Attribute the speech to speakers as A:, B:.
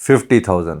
A: 50,000،